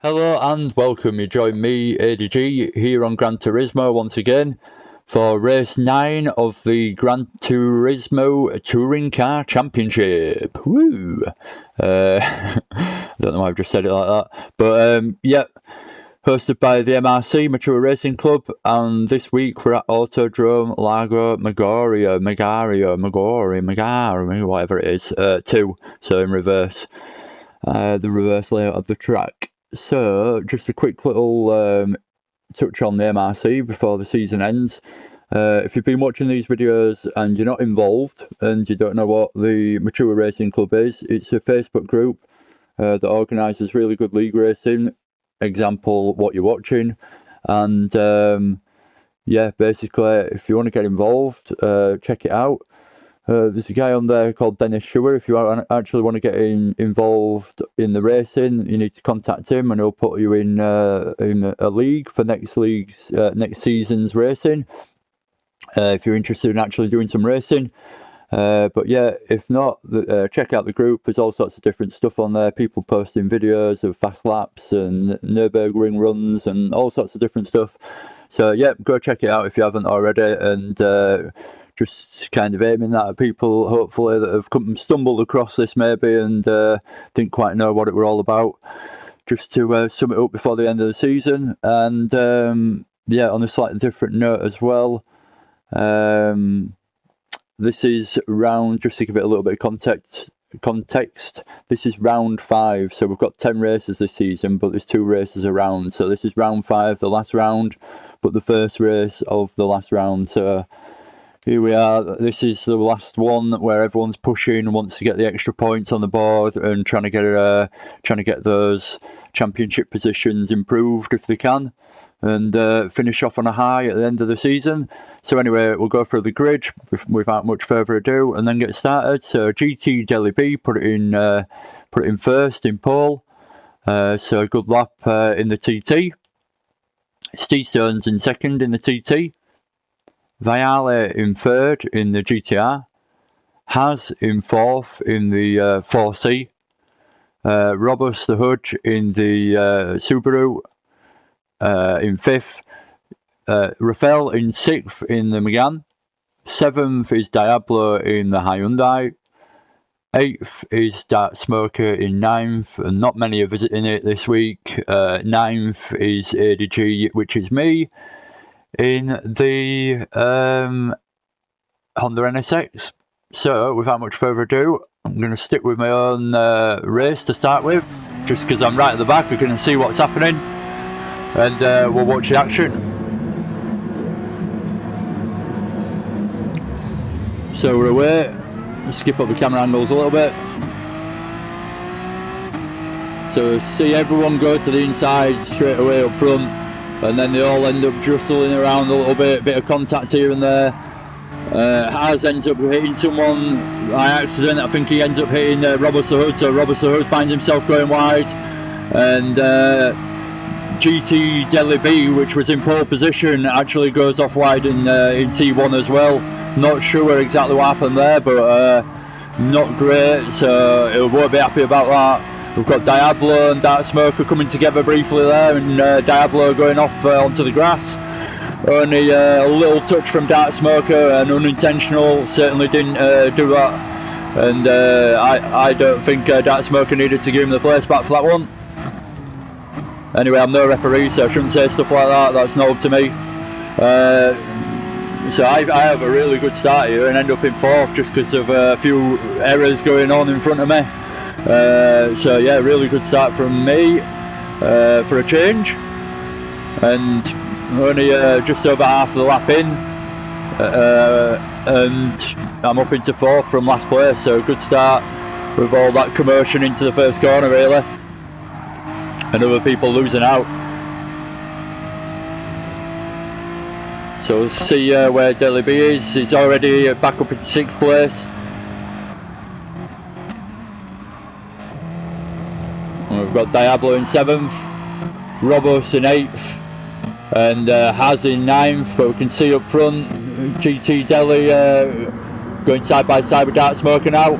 Hello and welcome. You join me, ADG, here on Gran Turismo once again for race 9 of the Gran Turismo Touring Car Championship. Woo! I don't know why I've just said it like that, but yeah, hosted by the MRC, Maggiore Racing Club, and this week we're at Autodrome Lago Maggiore, whatever it is, 2, so in reverse, the reverse layout of the track. So, just a quick little touch on the MRC before the season ends. If you've been watching these videos and you're not involved and you don't know what the Maggiore Racing Club is, it's a Facebook group that organises really good league racing, example what you're watching, and yeah, basically if you want to get involved, check it out. There's a guy on there called Dennis Schuer. If you actually want to get involved in the racing, you need to contact him, and he'll put you in a league for next season's racing. If you're interested in actually doing some racing, but yeah, if not, check out the group. There's all sorts of different stuff on there. People posting videos of fast laps and Nürburgring runs and all sorts of different stuff. So yeah, go check it out if you haven't already, and just kind of aiming that at people, hopefully, that have stumbled across this maybe and didn't quite know what it were all about, just to sum it up before the end of the season. And yeah, on a slightly different note as well, this is round, just to give it a little bit of context, this is round 5, so we've got 10 races this season, but there's 2 races around, so this is round 5, the last round, but the first race of the last round. So here we are. This is the last one where everyone's pushing, wants to get the extra points on the board, and trying to get those championship positions improved if they can, and finish off on a high at the end of the season. So anyway, we'll go through the grid without much further ado, and then get started. So GTTCC put it in first in pole. So a good lap in the TT. Steve Stones in second in the TT. Viale in third in the GTR, Has in fourth in the 4C, Robust the Hood in the Subaru in fifth, Rafael in sixth in the Megane, seventh is Diablo in the Hyundai, eighth is Dark Smoker in ninth, and not many are visiting it this week. Ninth is ADG, which is me, in the Honda NSX. So without much further ado, I'm going to stick with my own race to start with, just because I'm right at the back. We can see what's happening, and we'll watch the action. So we're away. Let's skip up the camera angles a little bit. So see everyone go to the inside straight away up front, and then they all end up jostling around a little bit of contact here and there. Has ends up hitting someone by accident. I think he ends up hitting Robert the Hood, so Robert the Hood finds himself going wide, and GT Deli B, which was in pole position, actually goes off wide in T1 as well. Not sure exactly what happened there, but not great, so he won't be happy about that. We've got Diablo and Dark Smoker coming together briefly there, and Diablo going off onto the grass. Only a little touch from Dark Smoker, and unintentional, certainly didn't do that. And I don't think Dark Smoker needed to give him the place back for that one. Anyway, I'm no referee, so I shouldn't say stuff like that. That's not up to me. So I have a really good start here and end up in fourth just because of a few errors going on in front of me. So yeah, really good start from me for a change, and only just over half of the lap in, and I'm up into fourth from last place, so good start with all that commotion into the first corner really, and other people losing out. So we'll see where Deli B is. He's already back up in 6th place. And we've got Diablo in 7th, Robos in 8th, and Has in 9th, but we can see up front GT Deli going side by side with Dark Smoker now,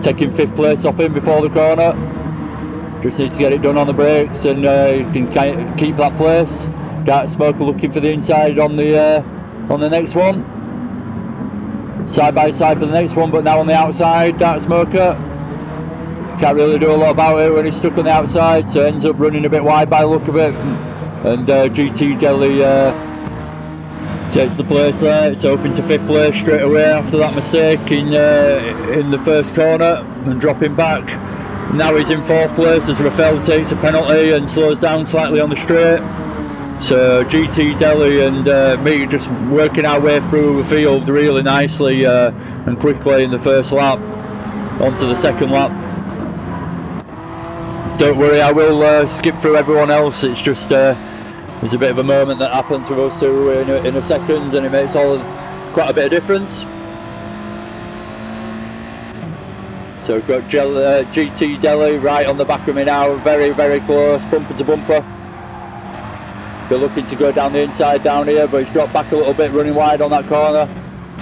taking 5th place off him before the corner. Just needs to get it done on the brakes, and you can keep that place. Dark Smoker looking for the inside on the next one. Side by side for the next one, but now on the outside. Dark Smoker can't really do a lot about it when he's stuck on the outside, so ends up running a bit wide by the look of it. And GT Delhi takes the place there. It's open to 5th place straight away after that mistake in the first corner and dropping back. Now he's in 4th place as Rafael takes a penalty and slows down slightly on the straight. So GT Delhi and me just working our way through the field really nicely and quickly in the first lap, onto the second lap. Don't worry, I will skip through everyone else. It's just there's a bit of a moment that happens with us two in a second, and it makes quite a bit of difference. So we've got GT Delhi right on the back of me now, very, very close, bumper to bumper. They're looking to go down the inside down here, but he's dropped back a little bit, running wide on that corner.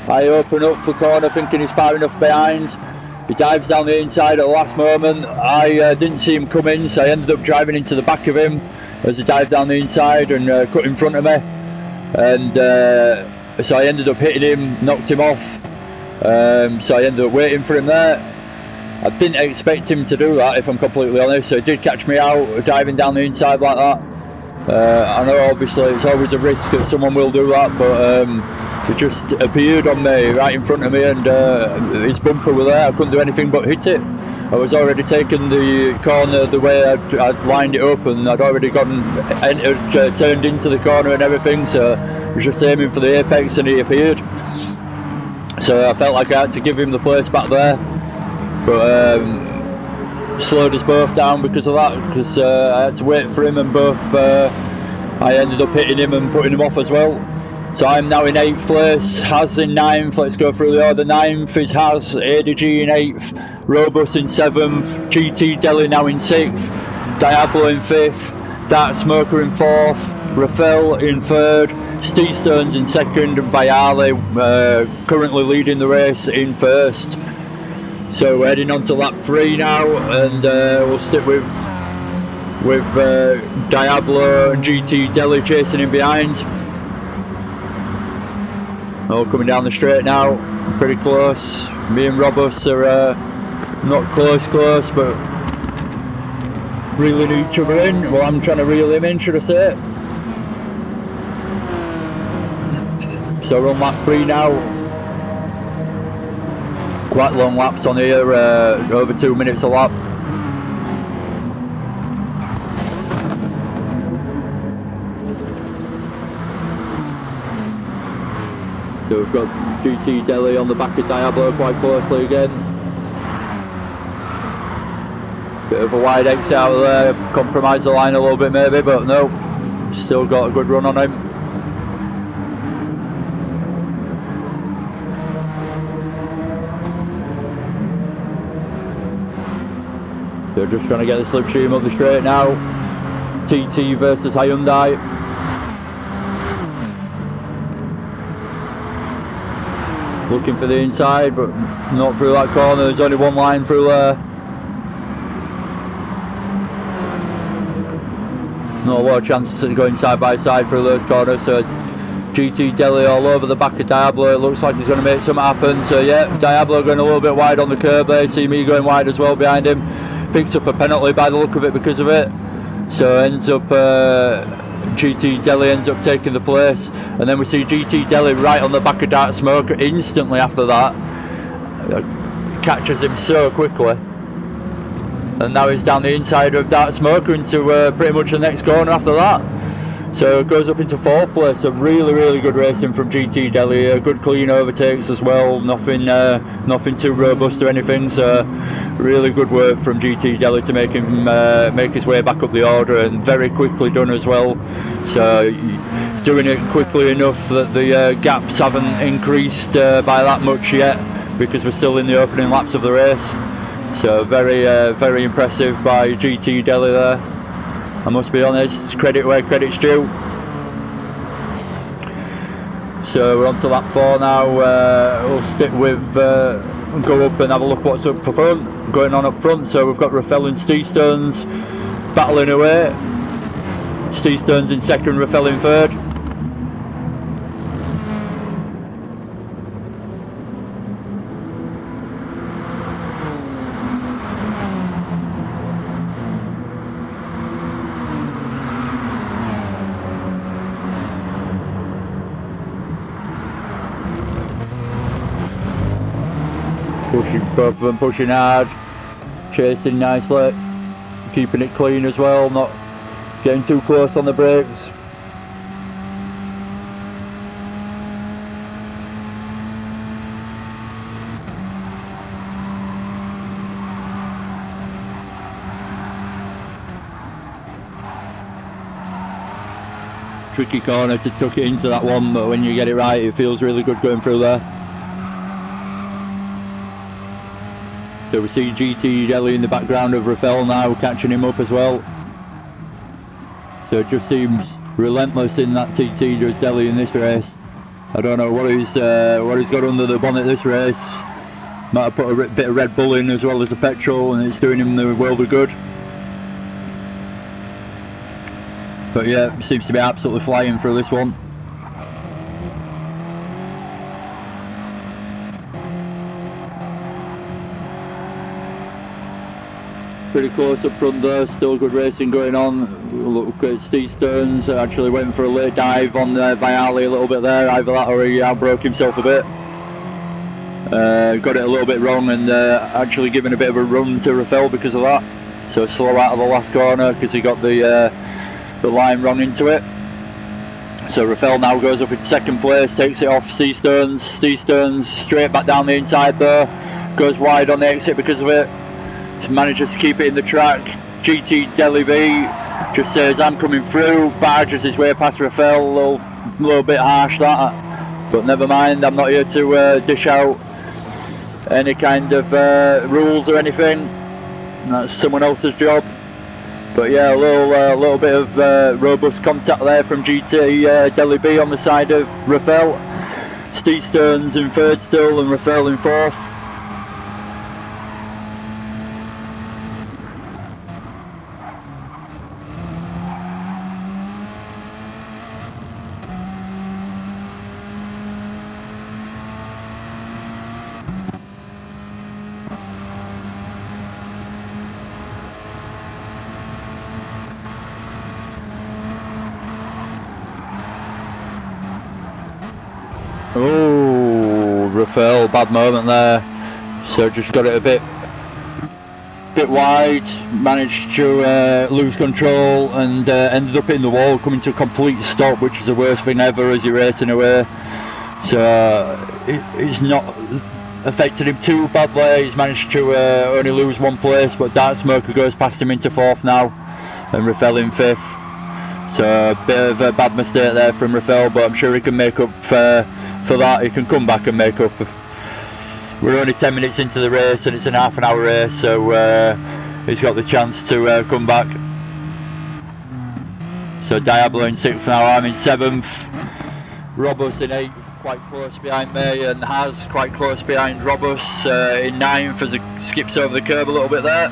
I open up the corner thinking he's far enough behind. He dives down the inside at the last moment. I didn't see him coming, so I ended up driving into the back of him as he dived down the inside and cut in front of me. And so I ended up hitting him, knocked him off. So I ended up waiting for him there. I didn't expect him to do that, if I'm completely honest, so he did catch me out, diving down the inside like that. I know obviously it's always a risk that someone will do that, but he just appeared on me right in front of me, and his bumper was there. I couldn't do anything but hit it. I was already taking the corner the way I'd lined it up, and I'd already turned into the corner and everything, so I was just aiming for the apex and he appeared. So I felt like I had to give him the place back there, but slowed us both down because of that, because I had to wait for him, and both I ended up hitting him and putting him off as well. So I'm now in 8th place, Haz in 9th, let's go through the order. 9th is Haz, ADG in 8th, Robus in 7th, GT Delhi now in 6th, Diablo in 5th, Dark Smoker in 4th, Rafael in 3rd, Steve Stones in 2nd, and Bayali currently leading the race in 1st. So we're heading on to lap 3 now, and we'll stick with Diablo and GT Delhi chasing in behind. All coming down the straight now, pretty close. Me and Robus are not close, but reeling each other in. Well, I'm trying to reel him in, should I say. So we're on lap 3 now. Quite long laps on here, over 2 minutes a lap. So we've got GT Delhi on the back of Diablo quite closely again. Bit of a wide exit out there, compromise the line a little bit maybe, but no, still got a good run on him. They're just trying to get the slipstream up the straight now. TT versus Hyundai. Looking for the inside, but not through that corner. There's only one line through there. Not a lot of chances of going side by side through those corners. So GT Delhi all over the back of Diablo. It looks like he's going to make something happen. So yeah, Diablo going a little bit wide on the curb there. See me going wide as well behind him. Picks up a penalty by the look of it because of it. So ends up GT Delhi ends up taking the place, and then we see GT Delhi right on the back of Dark Smoker instantly after that. Catches him so quickly, and now he's down the inside of Dark Smoker into pretty much the next corner after that. So it goes up into 4th place. So really good racing from GT Delhi. Good clean overtakes as well. Nothing too robust or anything. So really good work from GT Delhi to make him make his way back up the order, and very quickly done as well. So doing it quickly enough that the gaps haven't increased by that much yet, because we're still in the opening laps of the race. So very impressive by GT Delhi there. I must be honest, credit where credit's due. So we're on to lap 4 now. We'll stick with and go up and have a look what's up front, going on up front. So we've got Rafael and Steve Stearns battling away. Steve Stearns in second, Rafael in third. Both of them pushing hard, chasing nicely, keeping it clean as well, not getting too close on the brakes. Tricky corner to tuck it into that one, but when you get it right it feels really good going through there. So we see GT Delhi in the background of Rafael now, catching him up as well. So it just seems relentless in that TT does Delhi in this race. I don't know what he's got under the bonnet this race. Might have put a bit of Red Bull in as well as the petrol, and it's doing him the world of good. But yeah, seems to be absolutely flying through this one. Pretty close up front there, still good racing going on. Look at Steve Stearns, actually went for a late dive on Viali a little bit there, either that or he outbroke himself a bit. Got it a little bit wrong and actually given a bit of a run to Rafael because of that. So slow out of the last corner because he got the line wrong into it. So Rafael now goes up in second place, takes it off Steve Stearns. Steve Stearns straight back down the inside there, goes wide on the exit because of it. Manages to keep it in the track. GT Delhi B just says I'm coming through, barges his way past Rafael, a little bit harsh that, but never mind, I'm not here to dish out any kind of rules or anything, that's someone else's job. But yeah, a little bit of robust contact there from GT Delhi B on the side of Rafael. Steve Stearns in third still and Rafael in fourth. Oh, Rafael, bad moment there. So just got it a bit wide, managed to lose control and ended up in the wall, coming to a complete stop, which is the worst thing ever as you're racing away. So it's not affected him too badly. He's managed to only lose one place, but Dark Smoker goes past him into fourth now and Rafael in fifth. So a bit of a bad mistake there from Rafael, but I'm sure he can make up for that. He can come back and make up. We're only 10 minutes into the race and it's an half an hour race, so he's got the chance to come back. So Diablo in 6th now, I'm in 7th, Robus in 8th, quite close behind me, and Haz quite close behind Robus in 9th as he skips over the curb a little bit there.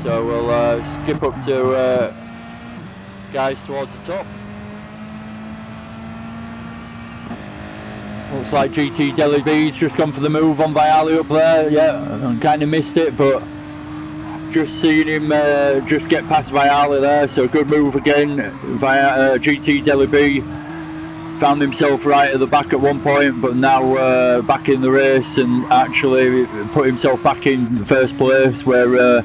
So we'll skip up to guys towards the top. Looks like GT Delhi B's just gone for the move on Viali up there. Yeah, I kind of missed it, but just seeing him just get past Viali there. So good move again. GT Delhi B found himself right at the back at one point, but now back in the race and actually put himself back in first place where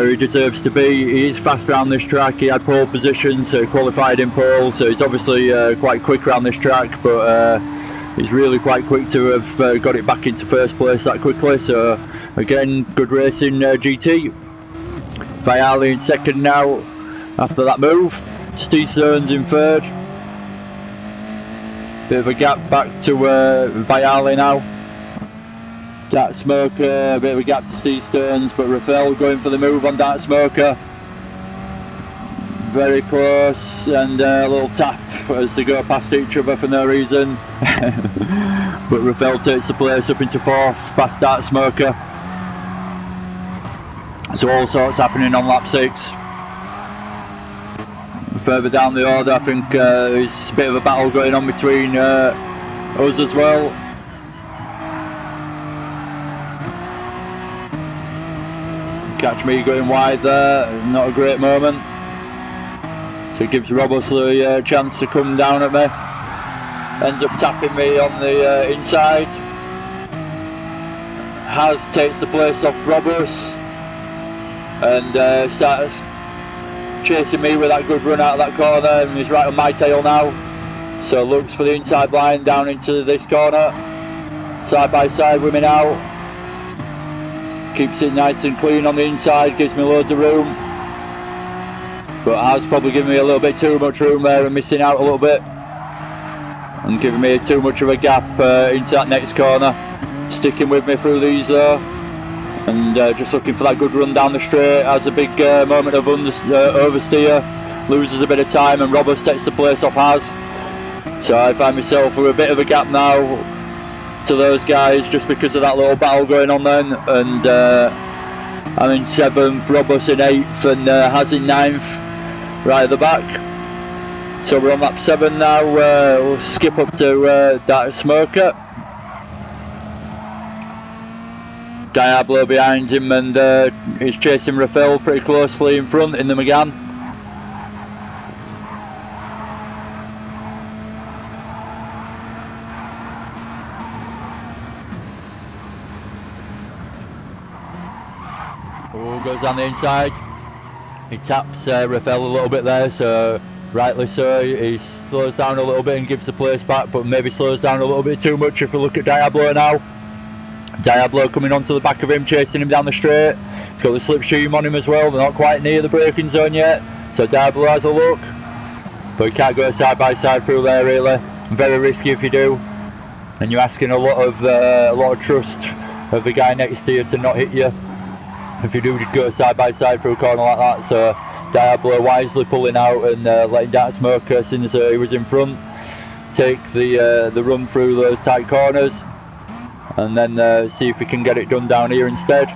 he deserves to be. He is fast around this track. He had pole position, so he qualified in pole, so he's obviously quite quick around this track, but he's really quite quick to have got it back into first place that quickly. So again, good racing GT. Viali in second now after that move. Steve Stearns in third. Bit of a gap back to Viali now. Dark Smoker, a bit of a gap to Steve Stearns, but Rafael going for the move on Dark Smoker. very close, and a little tap as they go past each other for no reason. But Rafael takes the place up into 4th, past Dark Smoker. So all sorts happening on lap 6. Further down the order, I think there's a bit of a battle going on between us as well. Catch me going wide there, not a great moment. So it gives Robos the chance to come down at me. Ends up tapping me on the inside. Has takes the place off Robos and starts chasing me with that good run out of that corner, and he's right on my tail now. So looks for the inside line down into this corner. Side by side with me now. Keeps it nice and clean on the inside, gives me loads of room. But has probably given me a little bit too much room there and missing out a little bit. And giving me too much of a gap into that next corner. Sticking with me through these though. And just looking for that good run down the straight. Has a big moment of oversteer. Loses a bit of time and Roberts takes the place off Has. So I find myself with a bit of a gap now to those guys just because of that little battle going on then. And I'm in 7th, Roberts in 8th and Has in 9th right at the back. So we're on lap 7 now. We'll skip up to Dark Smoker. Diablo behind him and he's chasing Rafael pretty closely in front in the Megane. Oh, goes down the inside. He taps Rafael a little bit there, so rightly so. He slows down a little bit and gives the place back, but maybe slows down a little bit too much if we look at Diablo now. Diablo coming onto the back of him, chasing him down the straight. He's got the slipstream on him as well. They're not quite near the braking zone yet, so Diablo has a look. But you can't go side by side through there really. Very risky if you do, and you're asking a lot of trust of the guy next to you to not hit you if you do go side by side through a corner like that. So Diablo wisely pulling out and letting Dark Smoker, since he was in front, take the run through those tight corners, and then see if we can get it done down here instead.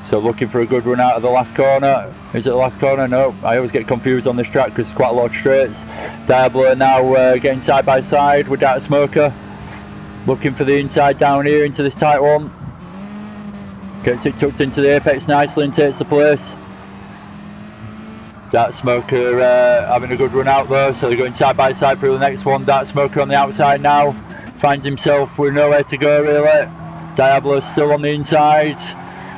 So looking for a good run out of the last corner. Is it the last corner? No, I always get confused on this track because there's quite a lot of straights. Diablo now getting side by side with Dark Smoker, looking for the inside down here into this tight one. Gets it tucked into the apex nicely and takes the place. Dark Smoker having a good run out though, so they're going side by side through the next one. Dark Smoker on the outside now, finds himself with nowhere to go really. Diablo's still on the inside,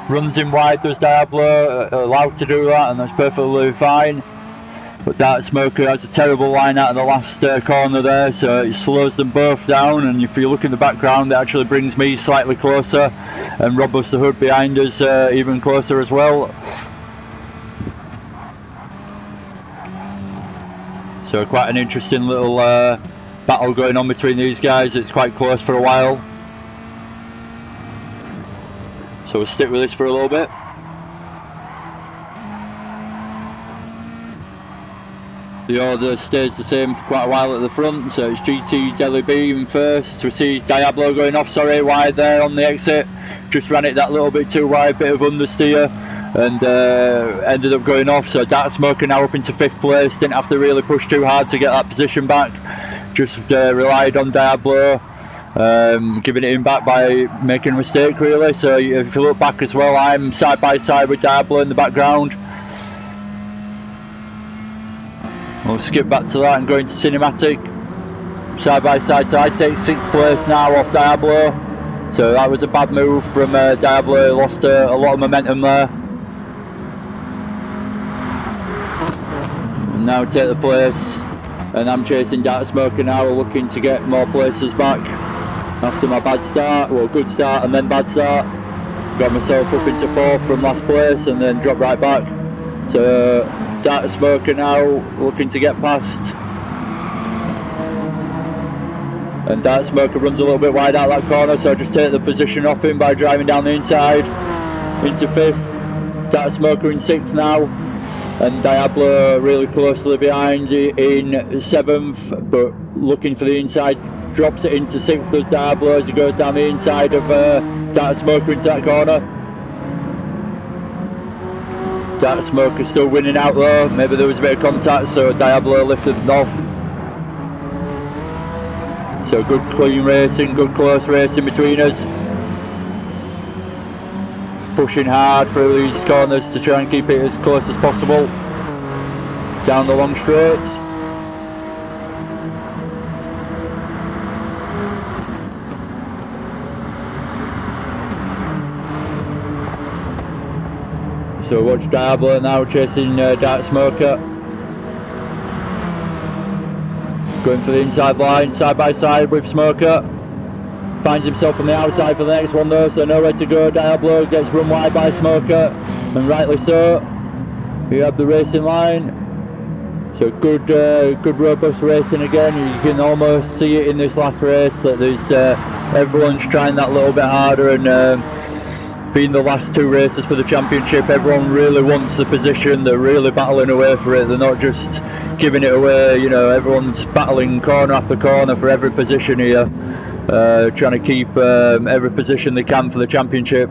runs in wide, does Diablo, allowed to do that, and that's perfectly fine. But Dark Smoker has a terrible line out of the last corner there, so it slows them both down, and if you look in the background it actually brings me slightly closer, and Robust the Hood behind us even closer as well. So quite an interesting little battle going on between these guys. It's quite close for a while. So we'll stick with this for a little bit. The order stays the same for quite a while at the front, so it's GT Deli Beam first. We see Diablo going off, wide there on the exit. Just ran it that little bit too wide, bit of understeer, and ended up going off. So Dark Smoker now up into 5th place, didn't have to really push too hard to get that position back. Just relied on Diablo, giving it in back by making a mistake really. So if you look back as well, I'm side by side with Diablo in the background. We'll skip back to that and go into cinematic. Side by side, so I take 6th place now off Diablo. So that was a bad move from Diablo, lost a lot of momentum there. And now take the place, and I'm chasing Dark Smoker now, looking to get more places back after my bad start, well good start and then bad start. Got myself up into 4th from last place and then dropped right back. So Dark Smoker now looking to get past, and Dark Smoker runs a little bit wide out that corner, so I just take the position off him by driving down the inside into 5th. Dark Smoker in 6th now, and Diablo really closely behind in 7th, but looking for the inside, drops it into 6th as Diablo as he goes down the inside of Dark Smoker into that corner. Dark Smoker still winning out though, maybe there was a bit of contact, so Diablo lifted off. So good clean racing, good close racing between us. Pushing hard through these corners to try and keep it as close as possible down the long straights. So watch Diablo now chasing Dark Smoker. Going for the inside line, side by side with Smoker. Finds himself on the outside for the next one though, so nowhere to go. Diablo gets run wide by Smoker, and rightly so. You have the racing line. So good robust racing again. You can almost see it in this last race that there's everyone's trying that little bit harder, and being the last 2 races for the championship, everyone really wants the position. They're really battling away for it. They're not just giving it away. You know, everyone's battling corner after corner for every position here. Trying to keep every position they can for the championship.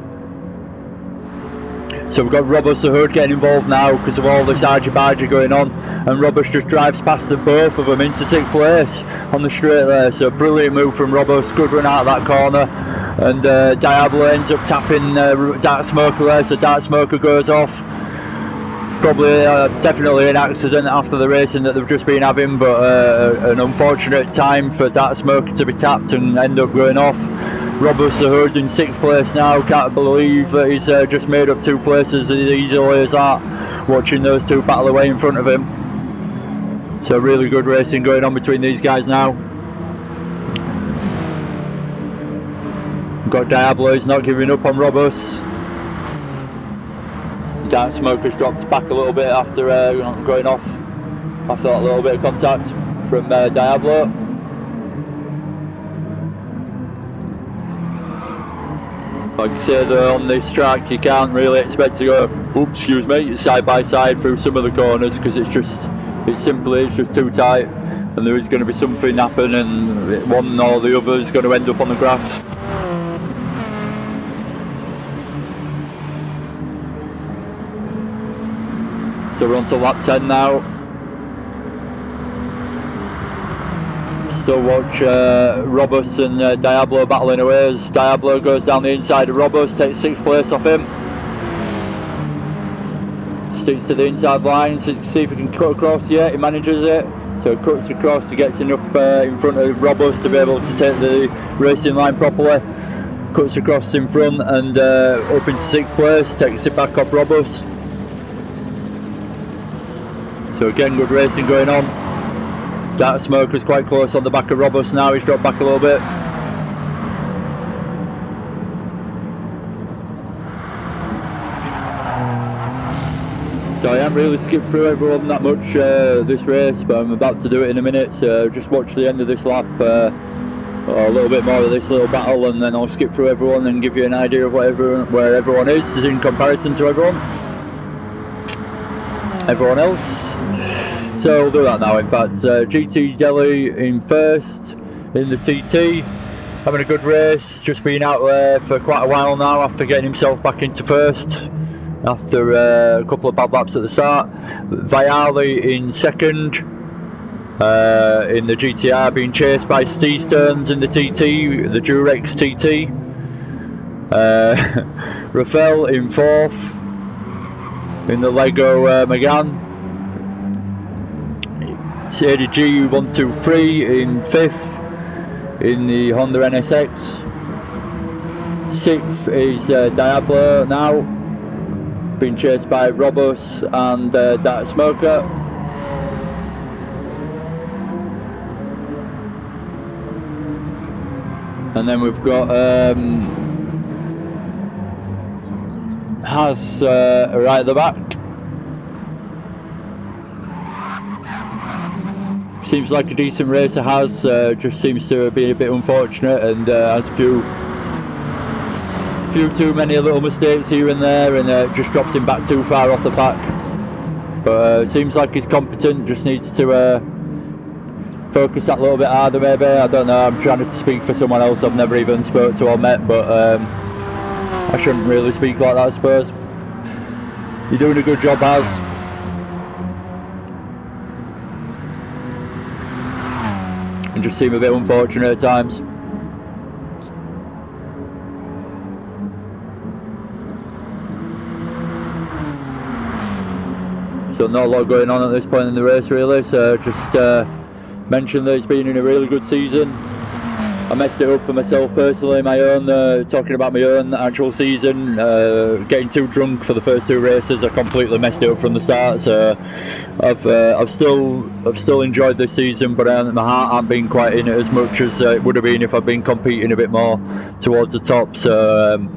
So we've got Robust the Hood getting involved now because of all this argy-bargy going on, and Robust just drives past the both of them into 6th place on the straight there. So brilliant move from Robust, good run out of that corner, and Diablo ends up tapping Dark Smoker there, so Dark Smoker goes off. Probably definitely an accident after the racing that they've just been having, but an unfortunate time for Dark Smoker to be tapped and end up going off. Robust the Hood in 6th place now, can't believe that he's just made up 2 places as easily as that, watching those 2 battle away in front of him. So really good racing going on between these guys now. We've got Diablo, he's not giving up on Robust. Dark Smoker's dropped back a little bit after going off after that little bit of contact from Diablo. Like I say though, on this track you can't really expect to go side by side through some of the corners, because it's just too tight, and there is going to be something happen and one or the other is going to end up on the grass. So we're on to lap 10 now. Still watch Robust and Diablo battling away as Diablo goes down the inside of Robust, takes 6th place off him. Sticks to the inside line, see if he can cut across. Yeah, he manages it. So he cuts across, he gets enough in front of Robust to be able to take the racing line properly. Cuts across in front and up into 6th place, takes it back off Robust. So again, good racing going on. Dark Smoker's quite close on the back of Robust now, he's dropped back a little bit. So I haven't really skipped through everyone that much this race, but I'm about to do it in a minute, so just watch the end of this lap, or a little bit more of this little battle, and then I'll skip through everyone and give you an idea of where everyone is in comparison to everyone else. So we'll do that now. In fact, GT Delhi in 1st in the TT, having a good race, just been out there for quite a while now after getting himself back into 1st after a couple of bad laps at the start. Viali in 2nd in the GTR, being chased by Steve Stearns in the TT, the Durex TT. Rafael in 4th in the Lago Maggiore. ADG 123 in 5th in the Honda NSX. 6th is Diablo now, being chased by Robust and Dark Smoker. And then we've got Has right at the back. Seems like a decent racer. Has just seems to be a bit unfortunate and has a few too many little mistakes here and there, and just drops him back too far off the pack. but seems like he's competent, just needs to focus that a little bit harder maybe. I don't know, I'm trying to speak for someone else I've never even spoke to or met, but I shouldn't really speak like that, I suppose. You're doing a good job, Az. And just seem a bit unfortunate at times. So not a lot going on at this point in the race really, so just mention that it's been in a really good season. I messed it up for myself personally, my own, talking about my own actual season, getting too drunk for the first 2 races. I completely messed it up from the start, so I've still enjoyed this season, but my heart hasn't been quite in it as much as it would have been if I'd been competing a bit more towards the top, so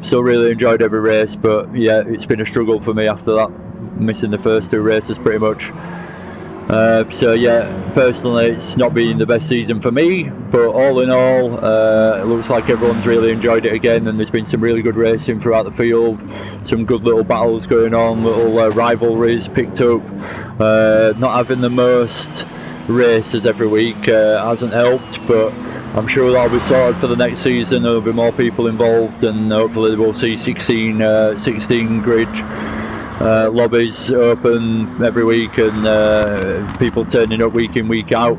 still really enjoyed every race, but yeah, it's been a struggle for me after that, missing the first 2 races pretty much. So yeah, personally it's not been the best season for me, but all in all it looks like everyone's really enjoyed it again, and there's been some really good racing throughout the field, some good little battles going on, little rivalries picked up. Not having the most races every week hasn't helped, but I'm sure that'll be sorted for the next season. There'll be more people involved, and hopefully we'll see 16 grid lobbies open every week, and people turning up week in, week out.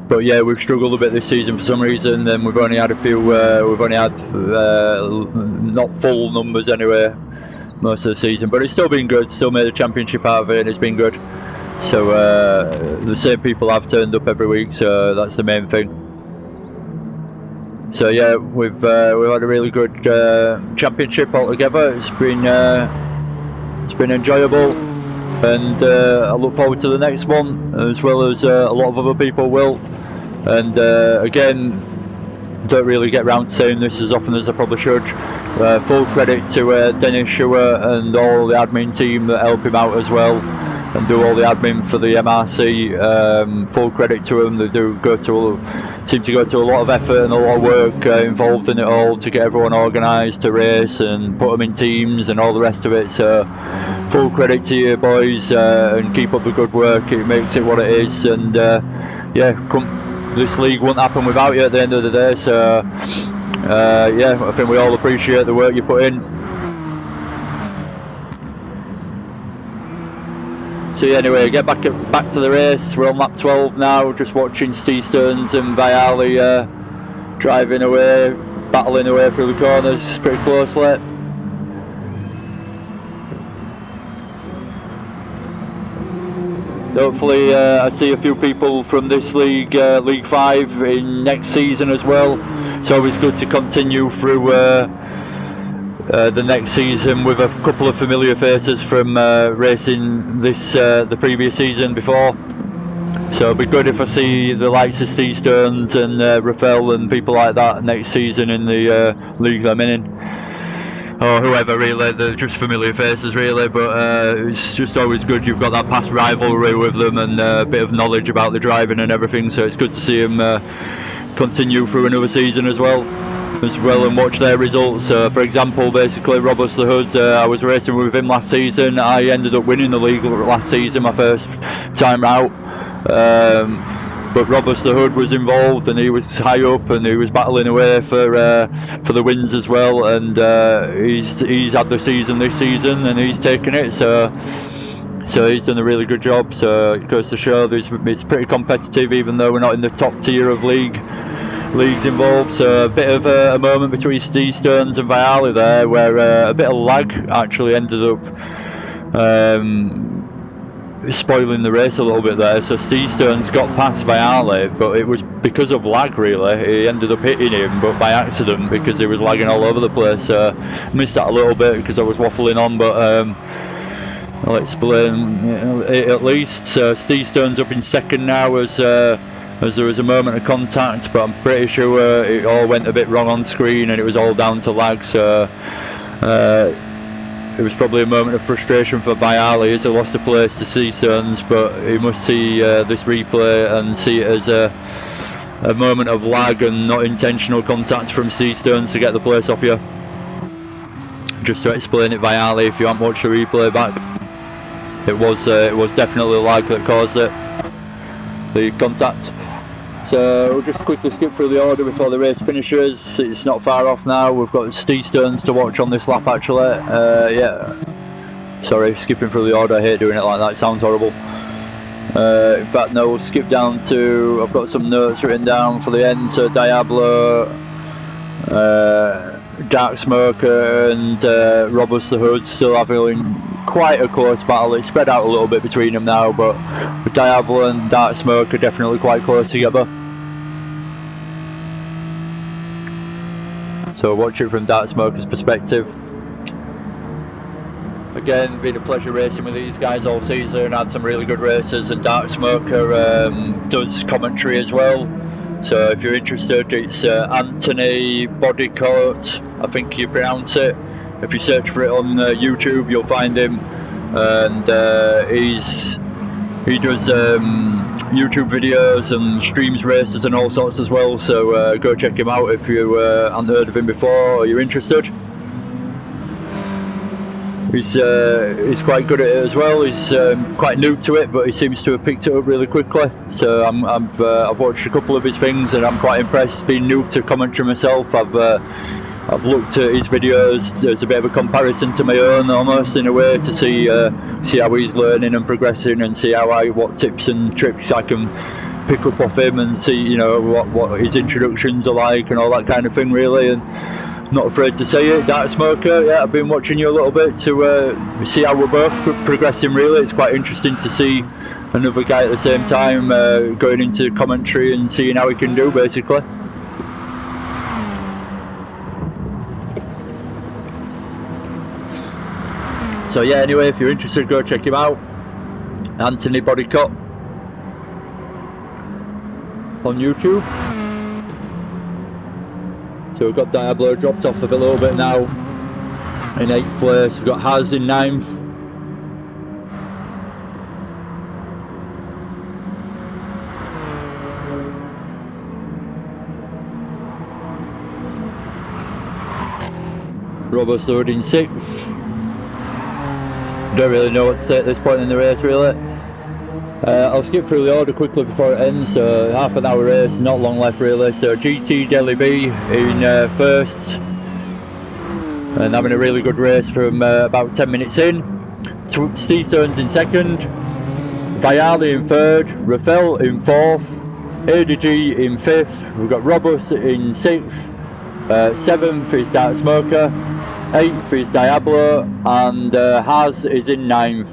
But yeah, we've struggled a bit this season for some reason, and we've only had a few, we've only had not full numbers anyway most of the season, but it's still been good, still made a championship out of it, and it's been good. So the same people have turned up every week, so that's the main thing. So yeah, we've had a really good championship altogether. It's been enjoyable, and I look forward to the next one, as well as a lot of other people will. And again, don't really get round to saying this as often as I probably should. Full credit to Dennis Schuer and all the admin team that help him out as well, and do all the admin for the MRC. Full credit to them. They do seem to go to a lot of effort and a lot of work involved in it all to get everyone organised to race and put them in teams and all the rest of it. So full credit to you boys, and keep up the good work. It makes it what it is, and yeah, this league wouldn't happen without you at the end of the day. So yeah, I think we all appreciate the work you put in. So yeah, anyway, get back to the race. We're on lap 12 now, just watching Steve Stearns and Viali driving away, battling away through the corners pretty closely. Hopefully I see a few people from this league, League 5, in next season as well. It's always good to continue through the next season with a couple of familiar faces from racing the previous season before. So it'll be good if I see the likes of Steve Stearns and Rafael and people like that next season in the league I'm in, or whoever really. They're just familiar faces really, but it's just always good. You've got that past rivalry with them and a bit of knowledge about the driving and everything, so it's good to see them continue through another season as well and watch their results. For example, basically Roberts the Hood, I was racing with him last season. I ended up winning the league last season, my first time out, but Roberts the Hood was involved, and he was high up and he was battling away for the wins as well, and he's had the season this season and he's taken it, so he's done a really good job. So it goes to show it's pretty competitive, even though we're not in the top tier of leagues involved. So a bit of a moment between Steve Stearns and Viali there, where a bit of lag actually ended up spoiling the race a little bit there. So Steve Stearns got past Viali, but it was because of lag really. He ended up hitting him, but by accident, because he was lagging all over the place. Missed that a little bit because I was waffling on, but I'll explain it at least. So Steve Stearns up in second now as there was a moment of contact, but I'm pretty sure it all went a bit wrong on screen and it was all down to lag. So it was probably a moment of frustration for Viali as he lost the place to Steve Stearns, but he must see this replay and see it as a moment of lag and not intentional contact from Steve Stearns to get the place off you. Just to explain it, Viali, if you haven't watched the replay back. It was definitely Lago that caused it, the contact. So we'll just quickly skip through the order before the race finishes. It's not far off now. We've got Steve Stearns to watch on this lap actually. Yeah, sorry, skipping through the order. I hate doing it like that, it sounds horrible. In fact, no, we'll skip down to, I've got some notes written down for the end. So Diablo, Dark Smoker and Robust the Hood still having quite a close battle. It's spread out a little bit between them now, but Diablo and Dark Smoker are definitely quite close together. So watch it from Dark Smoker's perspective. Again, been a pleasure racing with these guys all season. Had some really good races, and Dark Smoker does commentary as well. So if you're interested, it's Anthony Bodycoat, I think you pronounce it. If you search for it on YouTube, you'll find him, and he does YouTube videos and streams races and all sorts as well. So go check him out if you haven't heard of him before or you're interested. He's quite good at it as well. He's quite new to it, but he seems to have picked it up really quickly. So I've watched a couple of his things and I'm quite impressed. Being new to commentary myself, I've looked at his videos as a bit of a comparison to my own, almost in a way, to see how he's learning and progressing, and see what tips and tricks I can pick up off him, and see, you know, what his introductions are like and all that kind of thing, really. And not afraid to say it, Dark Smoker, yeah, I've been watching you a little bit to see how we're both progressing, really. It's quite interesting to see another guy at the same time going into commentary and seeing how he can do, basically. So yeah, anyway, if you're interested, go check him out. Anthony Bodycut on YouTube. So we've got Diablo dropped off a little bit now in 8th place. We've got Haz in 9th. Robust Hood in 6th. Don't really know what to say at this point in the race, really. I'll skip through the order quickly before it ends. So half an hour race, not long left really. So GT Delhi B in first, and having a really good race from about 10 minutes in. Steve Stearns in second, Viali in third, Rafael in fourth, ADG in fifth. We've got Robust in 6th, 7th is Dark Smoker, 8th is Diablo, and Haz is in 9th.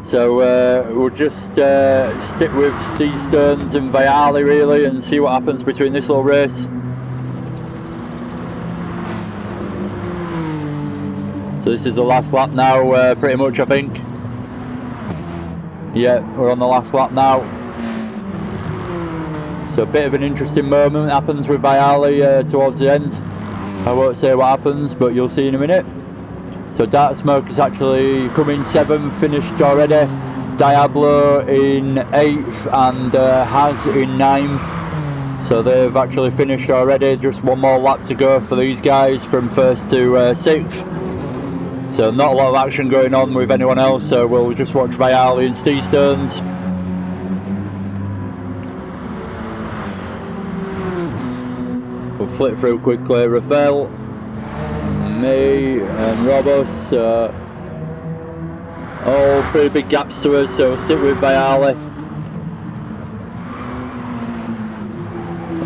So we'll just stick with Steve Stearns and Viali, really, and see what happens between this little race. So this is the last lap now, pretty much, I think. Yeah, we're on the last lap now. So a bit of an interesting moment happens with Viali towards the end. I won't say what happens, but you'll see in a minute. So Dark Smoke is actually coming 7th, finished already. Diablo in 8th and Haz in 9th. So they've actually finished already. Just one more lap to go for these guys from 1st to 6th. So not a lot of action going on with anyone else. So we'll just watch Viali and Steve Stearns. We'll flip through quickly. Rafael, me and Robust, all pretty big gaps to us, so we'll stick with Viali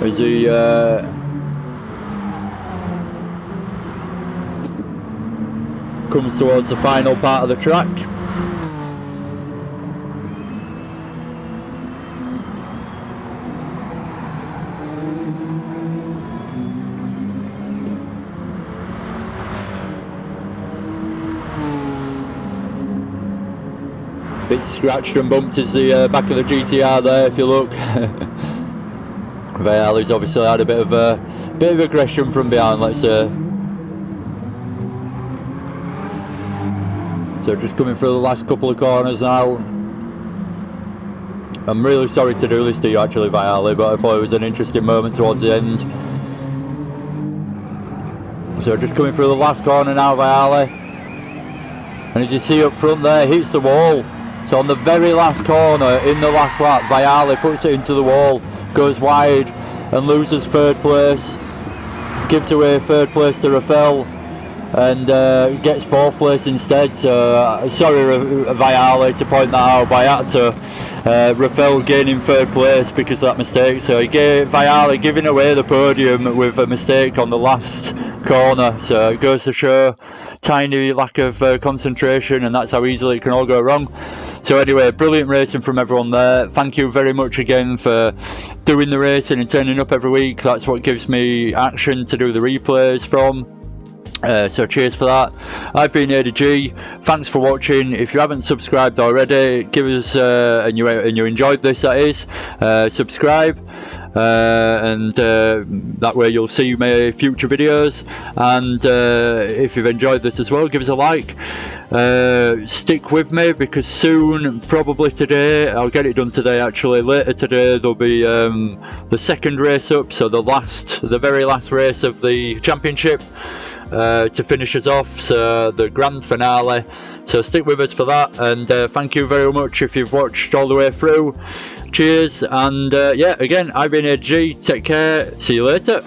as he comes towards the final part of the track. Bit scratched and bumped is the back of the GTR there, if you look. Viali's obviously had a bit of aggression from behind, let's say. So just coming through the last couple of corners now. I'm really sorry to do this to you actually, Viali, but I thought it was an interesting moment towards the end. So just coming through the last corner now, Viali. and as you see up front there, hits the wall. So on the very last corner in the last lap, Viale puts it into the wall, goes wide and loses third place, gives away third place to Rafael, and gets fourth place instead. So sorry Viale to point that out, but I had to Rafael gaining third place because of that mistake. So Viale giving away the podium with a mistake on the last corner. So it goes to show tiny lack of concentration, and that's how easily it can all go wrong. So anyway, brilliant racing from everyone there. Thank you very much again for doing the racing and turning up every week. That's what gives me action to do the replays from. So cheers for that. I've been ADG. Thanks for watching. If you haven't subscribed already, give us and you enjoyed this, that is, subscribe, and that way you'll see my future videos. And if you've enjoyed this as well, give us a like. Stick with me because soon, probably today, I'll get it done today actually, later today there'll be the second race up, so the very last race of the championship to finish us off, so the grand finale. So stick with us for that, and thank you very much if you've watched all the way through. Cheers, and yeah, again, I've been AG, take care, see you later.